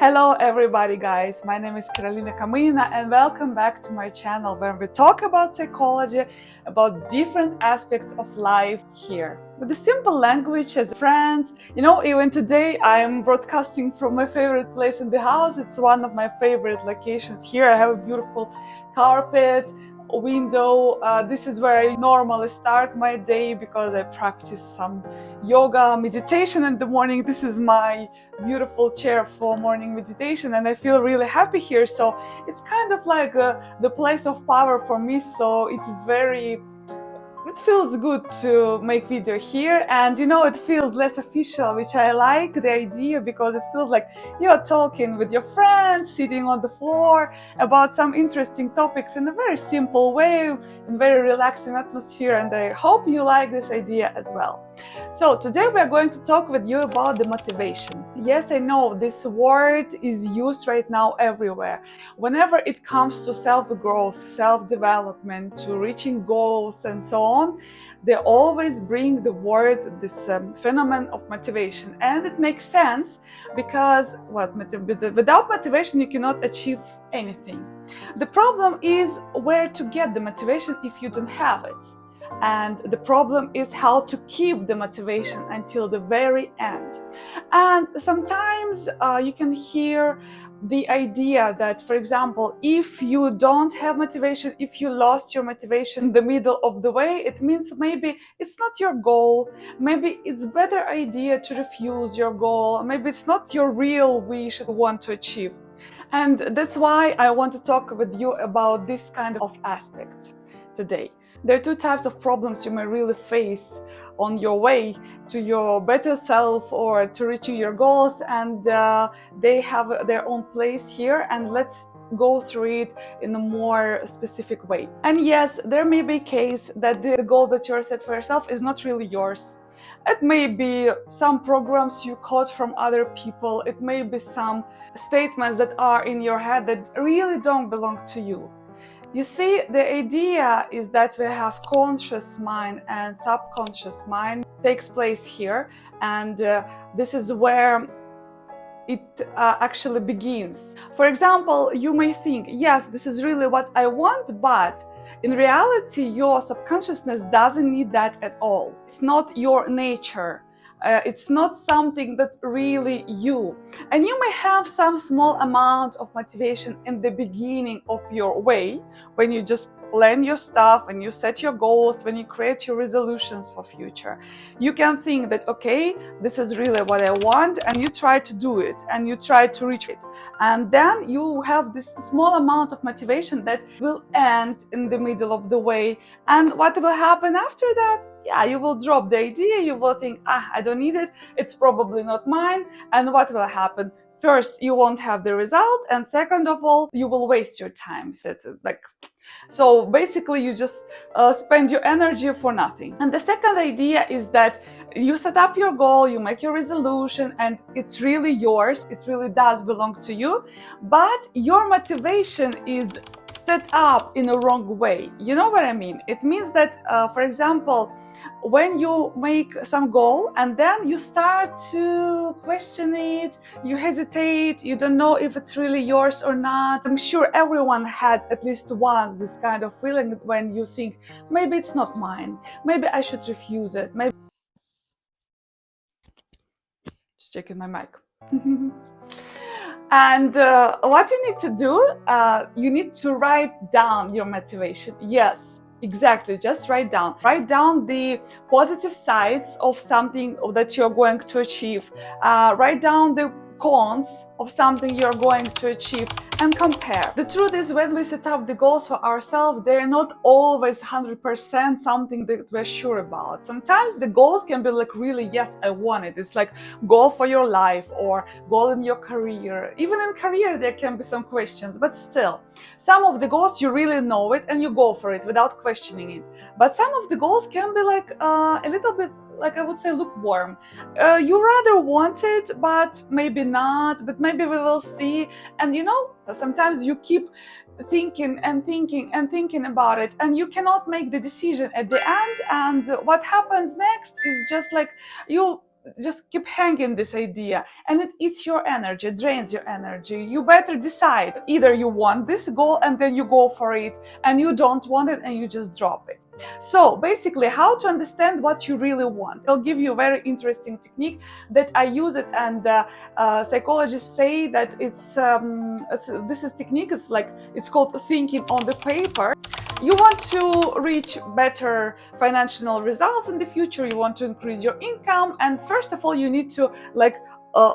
Hello everybody guys, my name is Karolina Kamina and welcome back to my channel where we talk about psychology, about different aspects of life here. With a simple language as friends, even today I am broadcasting from my favorite place in the house. It's one of my favorite locations here. I have a beautiful carpet, window. This is where I normally start my day because I practice some yoga, meditation in the morning. This is my beautiful chair for morning meditation and I feel really happy here. So it's kind of like the place of power for me. So it feels good to make video here, and it feels less official, which I like the idea because it feels like you're talking with your friends, sitting on the floor about some interesting topics in a very simple way, in very relaxing atmosphere, and I hope you like this idea as well. So today we are going to talk with you about the motivation. Yes, I know this word is used right now everywhere. Whenever it comes to self-growth, self-development, to reaching goals and so on, they always bring the word, this phenomenon of motivation. And it makes sense because without motivation you cannot achieve anything. The problem is where to get the motivation if you don't have it. And the problem is how to keep the motivation until the very end. And sometimes you can hear the idea that, for example, if you don't have motivation, if you lost your motivation in the middle of the way, it means maybe it's not your goal, maybe it's a better idea to refuse your goal, maybe it's not your real wish you want to achieve. And that's why I want to talk with you about this kind of aspects today. There are two types of problems you may really face on your way to your better self or to reaching your goals, and they have their own place here, and let's go through it in a more specific way. And yes, there may be a case that the goal that you're set for yourself is not really yours. It may be some programs you caught from other people. It may be some statements that are in your head that really don't belong to you. You see, the idea is that we have conscious mind and subconscious mind takes place here, and this is where it actually begins. For example, you may think, yes, this is really what I want, but in reality, your subconsciousness doesn't need that at all. It's not your nature. It's not something that really you. And you may have some small amount of motivation in the beginning of your way, when you just plan your stuff, when you set your goals, when you create your resolutions for future. You can think that, okay, this is really what I want, and you try to do it and you try to reach it. And then you have this small amount of motivation that will end in the middle of the way. And what will happen after that? Yeah, you will drop the idea, you will think, I don't need it, it's probably not mine. And what will happen? First, you won't have the result, and second of all, you will waste your time. So basically you just spend your energy for nothing. And the second idea is that you set up your goal, you make your resolution, and it's really yours, it really does belong to you, but your motivation is set up in a wrong way. You know what I mean? It means that, for example, when you make some goal and then you start to question it, you hesitate, you don't know if it's really yours or not. I'm sure everyone had at least once this kind of feeling when you think, maybe it's not mine, maybe I should refuse it, maybe... Just checking my mic. And what you need to do, you need to write down your motivation. Yes, exactly, just write down the positive sides of something that you're going to achieve. Write down the cons of something you're going to achieve and compare. The truth is, when we set up the goals for ourselves, they're not always 100% something that we're sure about. Sometimes the goals can be like, really, yes, I want it. It's like goal for your life or goal in your career. Even in career there can be some questions, but still, some of the goals you really know it and you go for it without questioning it. But some of the goals can be like a little bit, like I would say, lukewarm. You rather want it, but maybe not, but maybe we will see. And sometimes you keep thinking and thinking and thinking about it, and you cannot make the decision at the end. And what happens next is just like you just keep hanging this idea, and it eats your energy, drains your energy. You better decide, either you want this goal and then you go for it, and you don't want it and you just drop it. So basically, how to understand what you really want. I'll give you a very interesting technique that I use it, and psychologists say that this is technique. It's called thinking on the paper. You want to reach better financial results in the future. You want to increase your income, and first of all, you need to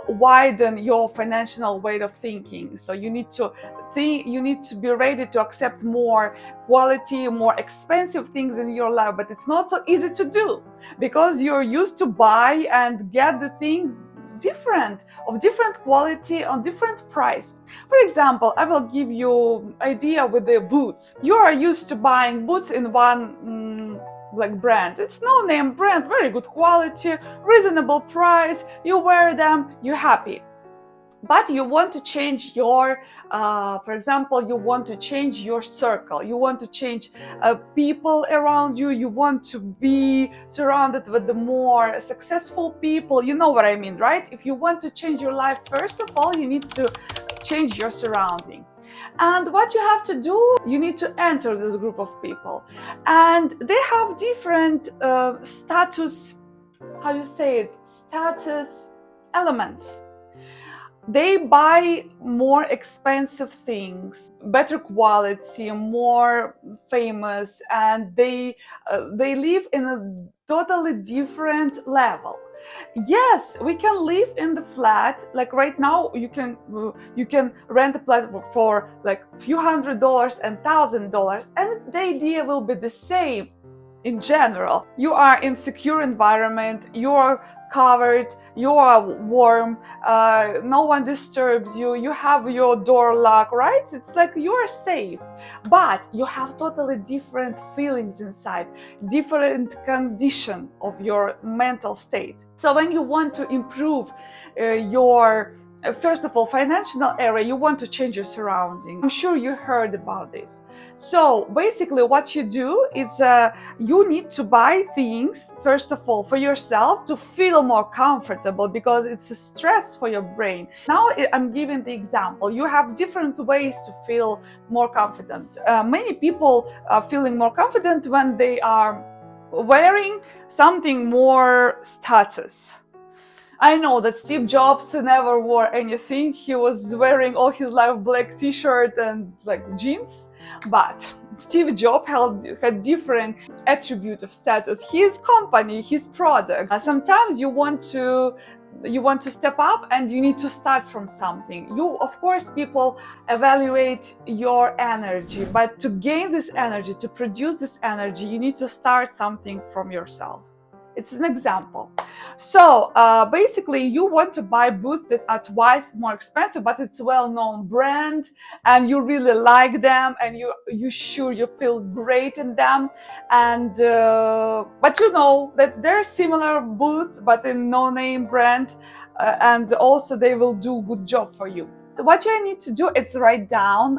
widen your financial way of thinking. So you need to think, you need to be ready to accept more quality, more expensive things in your life. But it's not so easy to do because you're used to buy and get the thing of different quality on different price. For example, I will give you idea with the boots. You are used to buying boots in one brand. It's no name brand, very good quality, reasonable price. You wear them, you're happy. But you want to change your, for example, you want to change your circle. You want to change people around you. You want to be surrounded with the more successful people. You know what I mean, right? If you want to change your life, first of all, you need to change your surrounding. And what you have to do, you need to enter this group of people. And they have different status, how you say it, status elements. They buy more expensive things, better quality, more famous, and they live in a totally different level. Yes, we can live in the flat. Like right now, you can rent a flat for like few $100s and $1,000, and the idea will be the same. In general, you are in secure environment, you are covered, you are warm, no one disturbs you, you have your door locked, right? It's like you are safe, but you have totally different feelings inside, different condition of your mental state. So when you want to improve your first of all, financial area, you want to change your surrounding. I'm sure you heard about this. So basically what you do is you need to buy things, first of all, for yourself to feel more comfortable, because it's a stress for your brain. Now I'm giving the example. You have different ways to feel more confident. Many people are feeling more confident when they are wearing something more status. I know that Steve Jobs never wore anything. He was wearing all his life black t-shirt and like jeans. But Steve Jobs had different attribute of status. His company, his product. Sometimes you want to step up and you need to start from something. Of course, people evaluate your energy, but to gain this energy, to produce this energy, you need to start something from yourself. It's an example. So basically, you want to buy boots that are twice more expensive, but it's a well-known brand, and you really like them, and you sure you feel great in them. And but you know that there are similar boots, but in no-name brand, and also they will do good job for you. What you need to do is write down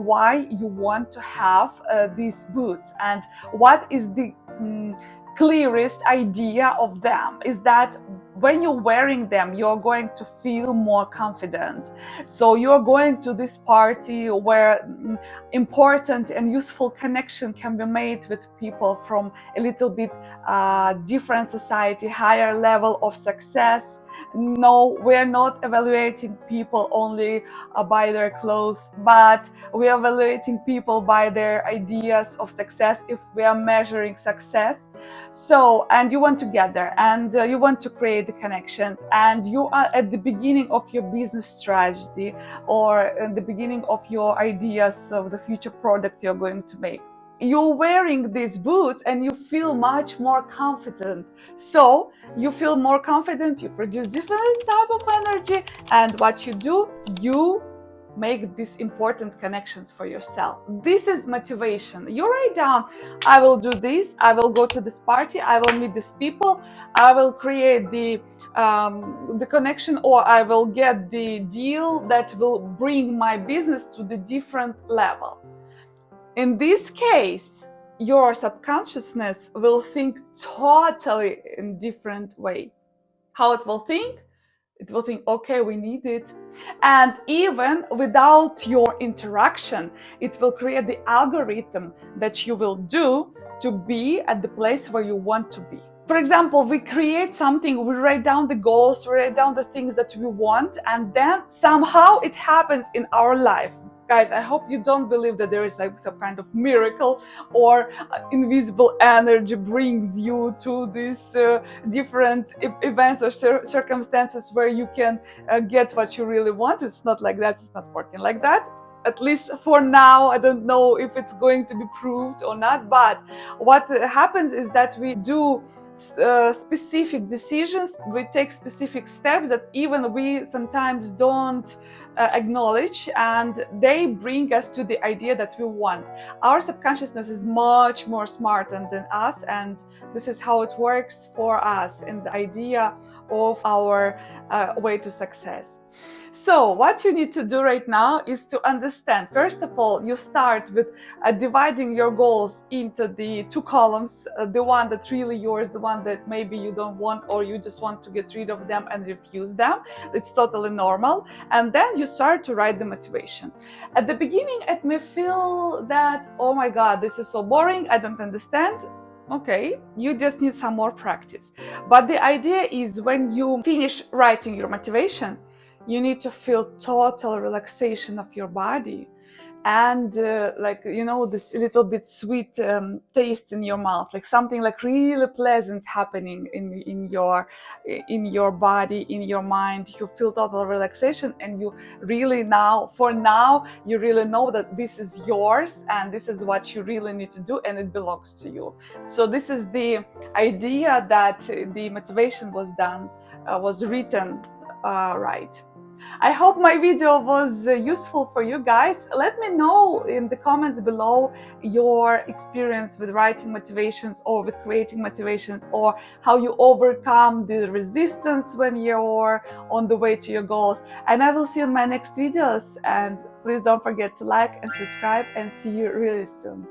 why you want to have these boots, and what is the clearest idea of them is that when you're wearing them, you're going to feel more confident. So you're going to this party where important and useful connection can be made with people from a little bit different society, higher level of success. No, we're not evaluating people only by their clothes, but we are evaluating people by their ideas of success if we are measuring success. So, and you want to get there, and you want to create the connections, and you are at the beginning of your business strategy, or at the beginning of your ideas of the future products you're going to make. You're wearing these boots and you feel much more confident. So you feel more confident, you produce different type of energy, and what you do, you make these important connections for yourself. This is motivation. You write down, I will do this, I will go to this party, I will meet these people, I will create the connection, or I will get the deal that will bring my business to the different level. In this case, your subconsciousness will think totally in different way. how it will think. It will think, okay, we need it. And even without your interaction, it will create the algorithm that you will do to be at the place where you want to be. For example, we create something, we write down the goals, we write down the things that we want, and then somehow it happens in our life. Guys, I hope you don't believe that there is like some kind of miracle or invisible energy brings you to these different events or circumstances where you can get what you really want. It's not like that. It's not working like that. At least for now. I don't know if it's going to be proved or not, but what happens is that we do specific decisions, we take specific steps that even we sometimes don't acknowledge, and they bring us to the idea that we want. Our subconsciousness is much more smart than us, and this is how it works for us in the idea of our way to success. So what you need to do right now is to understand, first of all, you start with dividing your goals into the two columns, the one that's really yours, the one that maybe you don't want, or you just want to get rid of them and refuse them. It's totally normal. And then you start to write the motivation. At the beginning, it may feel that, oh my God, this is so boring, I don't understand. Okay, you just need some more practice. But the idea is when you finish writing your motivation, you need to feel total relaxation of your body and like, you know, this little bit sweet taste in your mouth, like something like really pleasant happening in your body, in your mind. You feel total relaxation, and you really now, for now, you really know that this is yours and this is what you really need to do, and it belongs to you. So this is the idea that the motivation was written right. I hope my video was useful for you guys. Let me know in the comments below your experience with writing motivations or with creating motivations, or how you overcome the resistance when you're on the way to your goals. And I will see you in my next videos. And please don't forget to like and subscribe, and see you really soon.